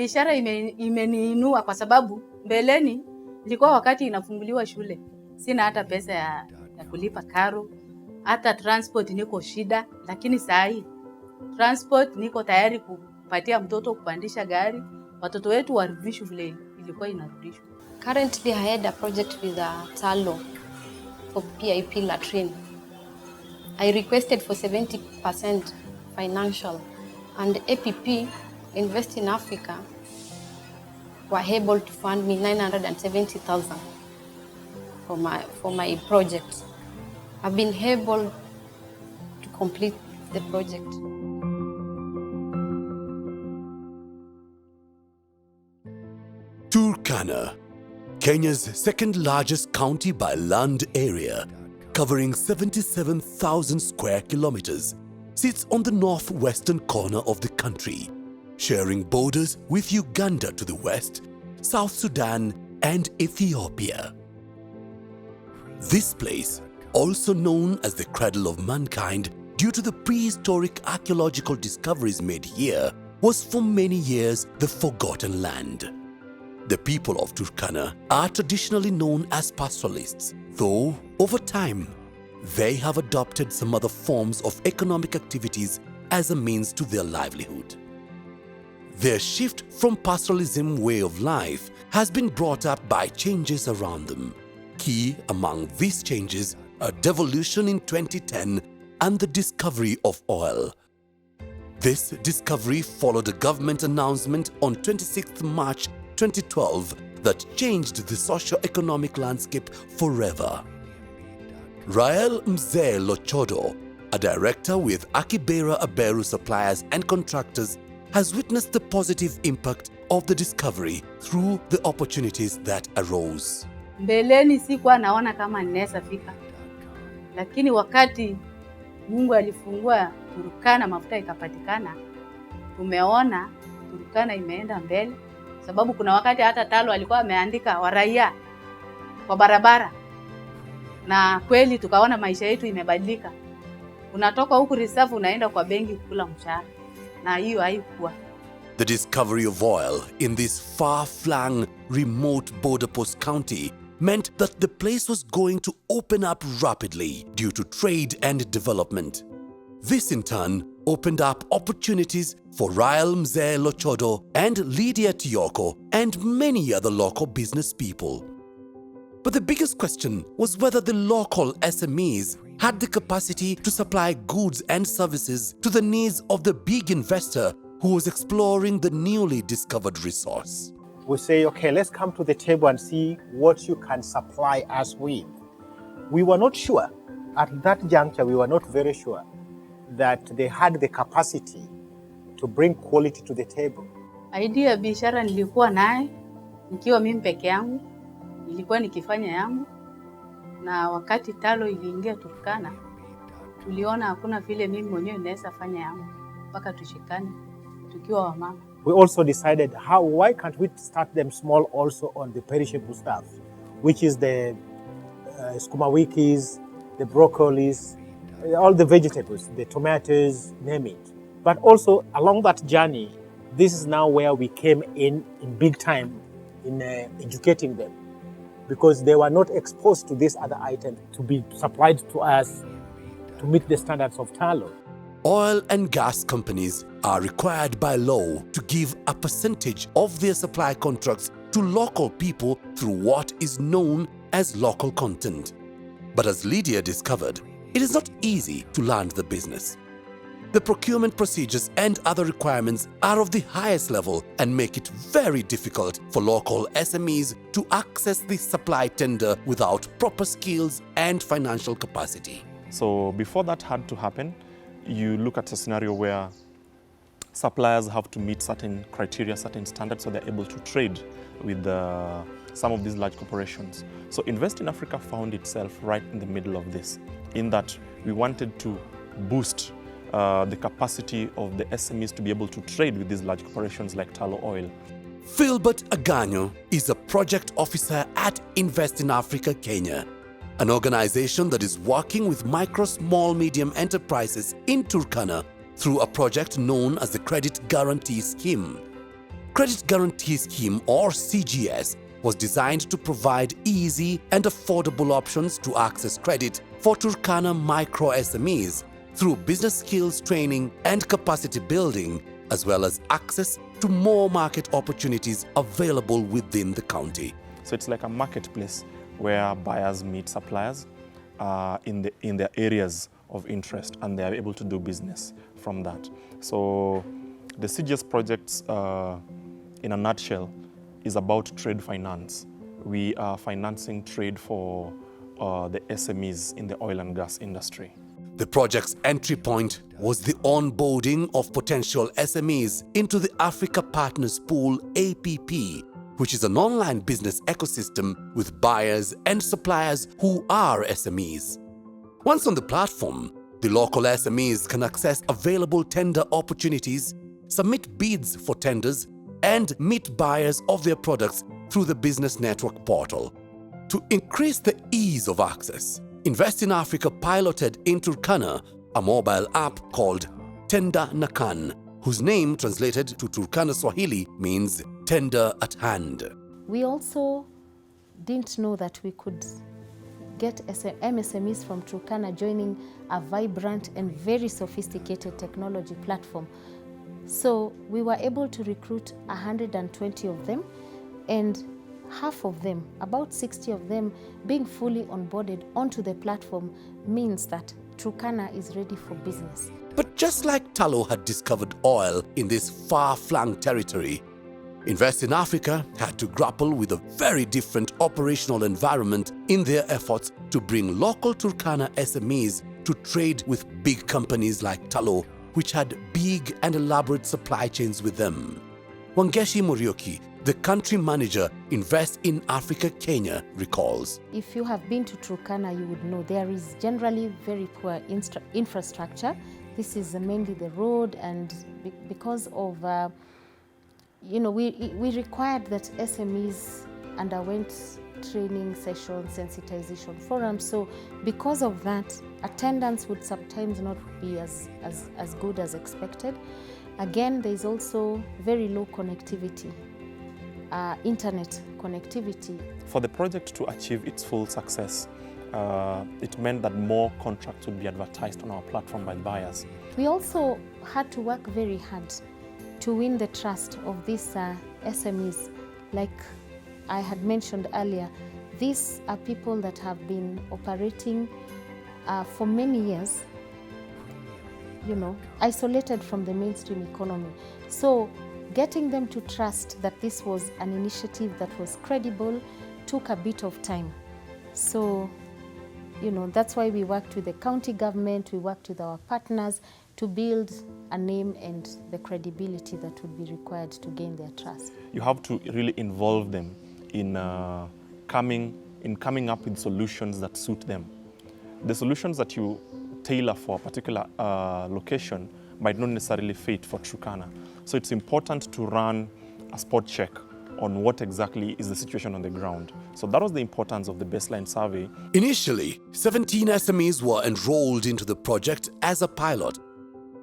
Biashara imeniinua kwa sababu mbeleni ilikuwa wakati inafunguliwa shule. Sina hata pesa ya kulipa karo, hata transport niko shida, lakini saa hii transport niko tayari kupatia mtoto kupandisha gari, watoto wetu warudishwe vile ilikuwa inarudishwa. Currently I had a project with Talo for PIP latrine. I requested for 70% financial, and APP, Invest in Africa, were able to fund me 970,000 for my project. I've been able to complete the project. Turkana, Kenya's second largest county by land area, covering 77,000 square kilometers, sits on the northwestern corner of the country, sharing borders with Uganda to the west, South Sudan, and Ethiopia. This place, also known as the cradle of mankind due to the prehistoric archaeological discoveries made here, was for many years the forgotten land. The people of Turkana are traditionally known as pastoralists, though over time, they have adopted some other forms of economic activities as a means to their livelihood. Their shift from pastoralism way of life has been brought up by changes around them. Key among these changes are devolution in 2010 and the discovery of oil. This discovery followed a government announcement on 26th March 2012 that changed the socio-economic landscape forever. Rael Mzee Lochodo, a director with Akibera Aberu Suppliers and Contractors, has witnessed the positive impact of the discovery through the opportunities that arose. Mbeleni sikuwa naona kama ninaweza fika, lakini wakati Mungu alifungua Turkana, mafuta ikapatikana, tumeona Turkana imeenda mbele, sababu kuna wakati hata Talo alikuwa ameandika waraia kwa barabara, na kweli tukaona maisha yetu imebadilika. Unatoka huku reserve unaenda kwa benki kula mshahara, na hiyo haikuwa. The discovery of oil in this far-flung, remote border post county meant that the place was going to open up rapidly due to trade and development. This in turn opened up opportunities for Rael Mzee Lochodo and Lydia Tioko and many other local business people. But the biggest question was whether the local SMEs had the capacity to supply goods and services to the needs of the big investor who was exploring the newly discovered resource. We say, okay, let's come to the table and see what you can supply us with. We were not sure, at that juncture, we were not very sure that they had the capacity to bring quality to the table. Idea ya biashara nilikuwa naye, nikiwa mimi peke yangu, nilikuwa nikifanya yangu, na wakati Talo iliingia Turkana, tuliona hakuna vile mimi mwenyewe naweza fanya yangu, mpaka tushikane tukiwa wamama. We also decided why can't we start them small also on the perishable stuff, which is the skuma wikis, the broccolis, all the vegetables, the tomatoes, name it. But also along that journey, this is now where we came in big time in educating them, because they were not exposed to this other item to be supplied to us to meet the standards of Talo. Oil and gas companies are required by law to give a percentage of their supply contracts to local people through what is known as local content. But as Lydia discovered, it is not easy to land the business. The procurement procedures and other requirements are of the highest level and make it very difficult for local SMEs to access the supply tender without proper skills and financial capacity. So before that had to happen, you look at a scenario where suppliers have to meet certain criteria, certain standards, so they're able to trade with some of these large corporations. So Invest in Africa found itself right in the middle of this, in that we wanted to boost the capacity of the SMEs to be able to trade with these large corporations like Talo Oil. Philbert Aganyo is a project officer at Invest in Africa Kenya, an organization that is working with micro, small, medium enterprises in Turkana through a project known as the Credit Guarantee Scheme. Credit Guarantee Scheme, or CGS, was designed to provide easy and affordable options to access credit for Turkana micro SMEs through business skills training and capacity building, as well as access to more market opportunities available within the county. So it's like a marketplace where buyers meet suppliers in their areas of interest, and they are able to do business from that. So the CGS projects, in a nutshell, is about trade finance. We are financing trade for the SMEs in the oil and gas industry. The project's entry point was the onboarding of potential SMEs into the Africa Partners Pool APP, which is an online business ecosystem with buyers and suppliers who are SMEs. Once on the platform, the local SMEs can access available tender opportunities, submit bids for tenders, and meet buyers of their products through the Business Network portal. To increase the ease of access, Invest in Africa piloted in Turkana a mobile app called Tenda Nakan, whose name translated to Turkana Swahili means tender at hand. We also didn't know that we could get MSMEs from Turkana joining a vibrant and very sophisticated technology platform. So we were able to recruit 120 of them, and half of them, about 60 of them, being fully onboarded onto the platform means that Turkana is ready for business. But just like Tallow had discovered oil in this far-flung territory, Invest in Africa had to grapple with a very different operational environment in their efforts to bring local Turkana SMEs to trade with big companies like Tallow, which had big and elaborate supply chains with them. Wangeshi Murioki, the country manager, Invest in Africa Kenya, recalls. If you have been to Turkana, you would know there is generally very poor infrastructure. This is mainly the road, and because of, we required that SMEs underwent training sessions, sensitization forums. So because of that, attendance would sometimes not be as good as expected. Again, there is also very low connectivity, internet connectivity. For the project to achieve its full success, it meant that more contracts would be advertised on our platform by buyers. We also had to work very hard to win the trust of these SMEs. Like I had mentioned earlier, these are people that have been operating for many years, isolated from the mainstream economy. So getting them to trust that this was an initiative that was credible took a bit of time. So, that's why we worked with the county government, we worked with our partners to build a name and the credibility that would be required to gain their trust. You have to really involve them in coming up with solutions that suit them. The solutions that you tailor for a particular location might not necessarily fit for Turkana. So it's important to run a spot check on what exactly is the situation on the ground. So that was the importance of the baseline survey. Initially, 17 SMEs were enrolled into the project as a pilot.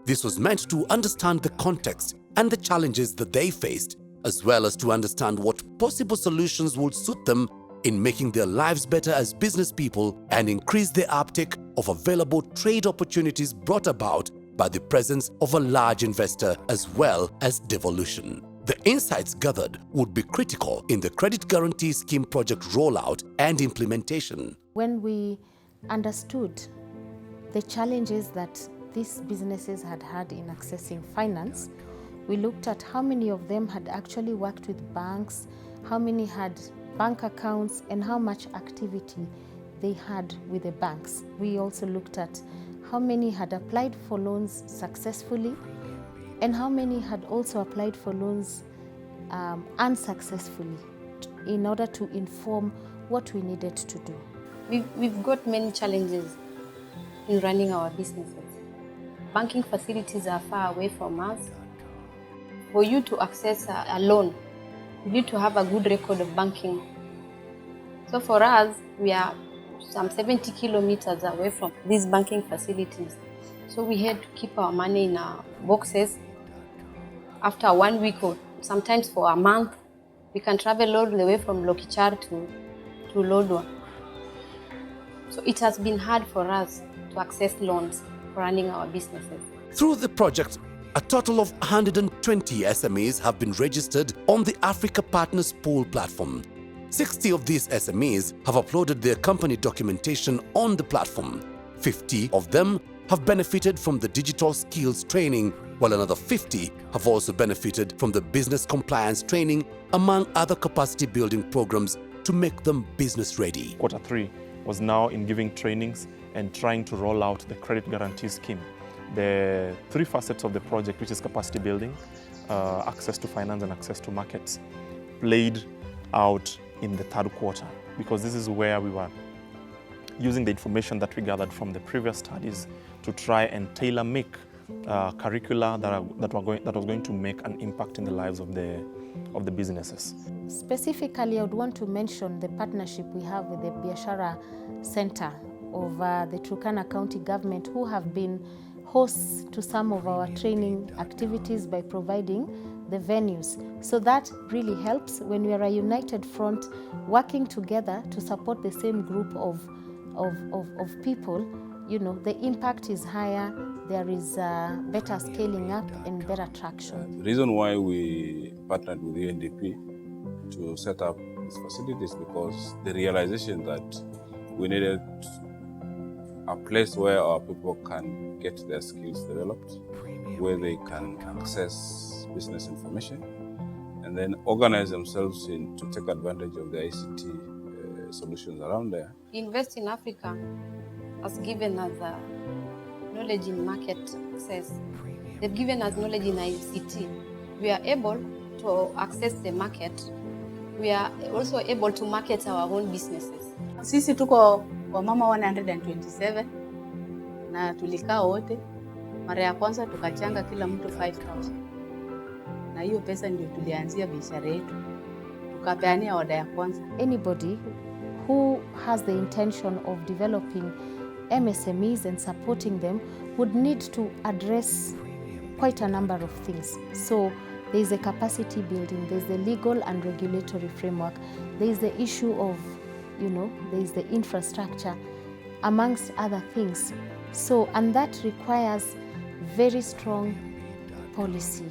This was meant to understand the context and the challenges that they faced, as well as to understand what possible solutions would suit them in making their lives better as business people and increase the uptake of available trade opportunities brought about by the presence of a large investor as well as devolution. The insights gathered would be critical in the Credit Guarantee Scheme project rollout and implementation. When we understood the challenges that these businesses had had in accessing finance, we looked at how many of them had actually worked with banks, how many had bank accounts, and how much activity they had with the banks. We also looked at how many had applied for loans successfully and how many had also applied for loans unsuccessfully, in order to inform what we needed to do. We've got many challenges in running our businesses. Banking facilities are far away from us. For you to access a loan, you need to have a good record of banking. So for us, we are some 70 kilometers away from these banking facilities. So we had to keep our money in our boxes. After 1 week or sometimes for a month. We can travel all the way from Lokichar to Lodwar. So it has been hard for us to access loans for running our businesses. Through the project, a total of 120 SMEs have been registered on the Africa Partners Pool platform. 60 of these SMEs have uploaded their company documentation on the platform. 50 of them have benefited from the digital skills training, while another 50 have also benefited from the business compliance training, among other capacity building programs to make them business ready. Q3 was now in giving trainings and trying to roll out the credit guarantee scheme. The three facets of the project, which is capacity building, access to finance and access to markets, played out in the third quarter, because this is where we were using the information that we gathered from the previous studies to try and tailor-make curricula that was going to make an impact in the lives of the businesses. Specifically, I would want to mention the partnership we have with the Biashara Center of the Turkana County Government, who have been hosts to some of our training activities by providing the venues. So that really helps when we are a united front working together to support the same group of people. You know, the impact is higher, there is better scaling up and better traction. The reason why we partnered with UNDP to set up this facility is because the realization that we needed a place where our people can get their skills developed, where they can access business information, and then organize themselves to take advantage of the ICT solutions around there. Invest in Africa has given us knowledge in market access. They've given us knowledge in ICT. We are able to access the market. We are also able to market our own businesses. Sisi tuko wamama 127 na tulikaa wote. Mara ya kwanza tukachanga kila mtu 5,000. Na hiyo pesa ndio tulianzia biashara yetu. Tukapeania oda ya kwanza. Anybody who has the intention of developing MSMEs and supporting them would need to address quite a number of things. So there is a capacity building, there's the legal and regulatory framework, there is the issue of, there is the infrastructure, amongst other things. So, and that requires very strong policy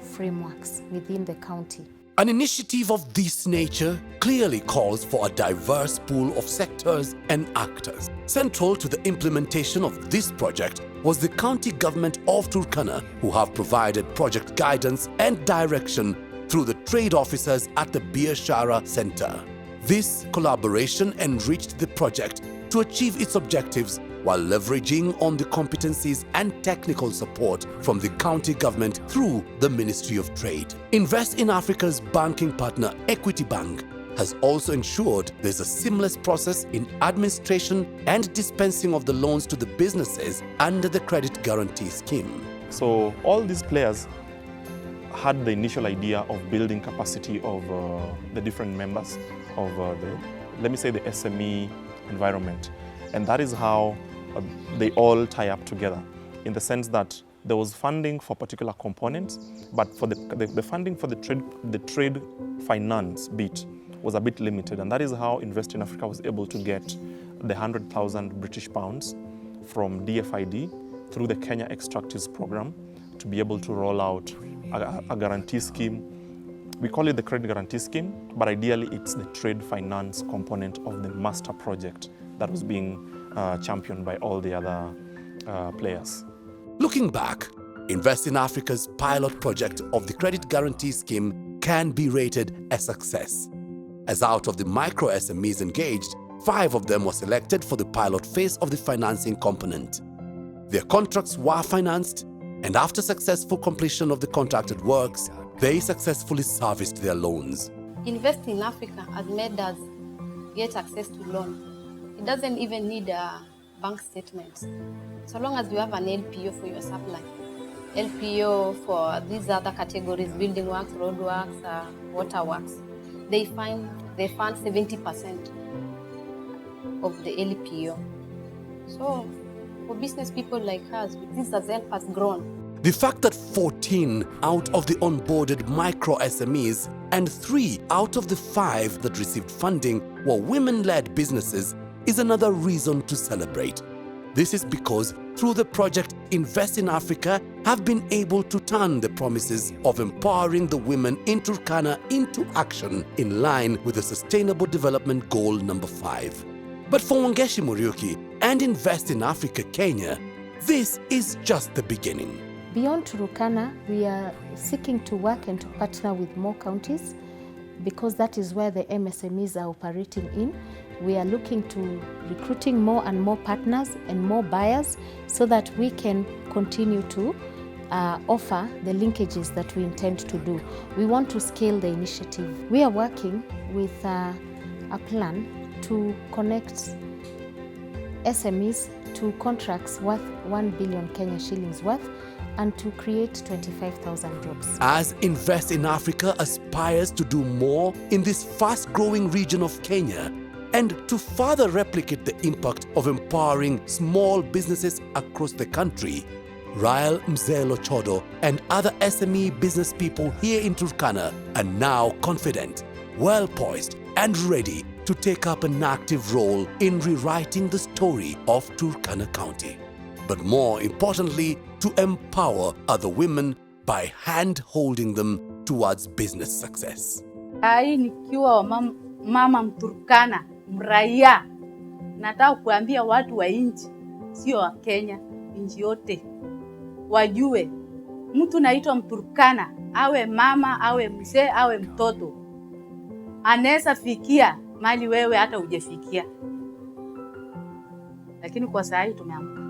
frameworks within the county. An initiative of this nature clearly calls for a diverse pool of sectors and actors. Central to the implementation of this project was the county government of Turkana, who have provided project guidance and direction through the trade officers at the Biashara Center. This collaboration enriched the project to achieve its objectives while leveraging on the competencies and technical support from the county government through the Ministry of Trade. Invest in Africa's banking partner, Equity Bank, has also ensured there's a seamless process in administration and dispensing of the loans to the businesses under the credit guarantee scheme. So all these players had the initial idea of building capacity of the different members of the SME environment. And that is how they all tie up together, in the sense that there was funding for particular components, but for the funding for the trade finance bit was a bit limited. And that is how Invest in Africa was able to get the 100,000 British pounds from DFID through the Kenya Extractives program to be able to roll out a guarantee scheme. We call it the credit guarantee scheme, but ideally it's the trade finance component of the master project that was being championed by all the other players. Looking back, Invest in Africa's pilot project of the credit guarantee scheme can be rated a success. As out of the micro SMEs engaged, 5 of them were selected for the pilot phase of the financing component. Their contracts were financed, and after successful completion of the contracted works, they successfully serviced their loans. Invest in Africa has made us get access to loan. It doesn't even need a bank statement. So long as you have an LPO for your supply, LPO for these other categories, building works, road works, water works, they fund 70% of the LPO. So for business people like us, this has helped us grow. The fact that 14 out of the onboarded micro SMEs and 3 out of the 5 that received funding were women-led businesses is another reason to celebrate. This is because through the project, Invest in Africa have been able to turn the promises of empowering the women in Turkana into action in line with the Sustainable Development Goal number 5. But for Wangeshi Muriuki and Invest in Africa Kenya, this is just the beginning. Beyond Turkana, we are seeking to work and to partner with more counties because that is where the MSMEs are operating in. We are looking to recruiting more and more partners and more buyers so that we can continue to offer the linkages that we intend to do. We want to scale the initiative. We are working with a plan to connect SMEs to contracts worth 1 billion Kenya shillings worth and to create 25,000 jobs. As Invest in Africa aspires to do more in this fast-growing region of Kenya and to further replicate the impact of empowering small businesses across the country, Rael Mzelo Chodo and other SME business people here in Turkana are now confident, well-poised and ready to take up an active role in rewriting the story of Turkana County. But more importantly, to empower other women by hand-holding them towards business success. Hai nikiwa mama Mturkana, mraia, nataka kuambia watu wa nchi, sio wa Kenya, nchi yote, wajue mtu naitwa Mturkana, awe mama, awe mzee, awe mtoto, anaweza fikia mali wewe hata hujafikia. Lakini kwa saa hii tumeamka.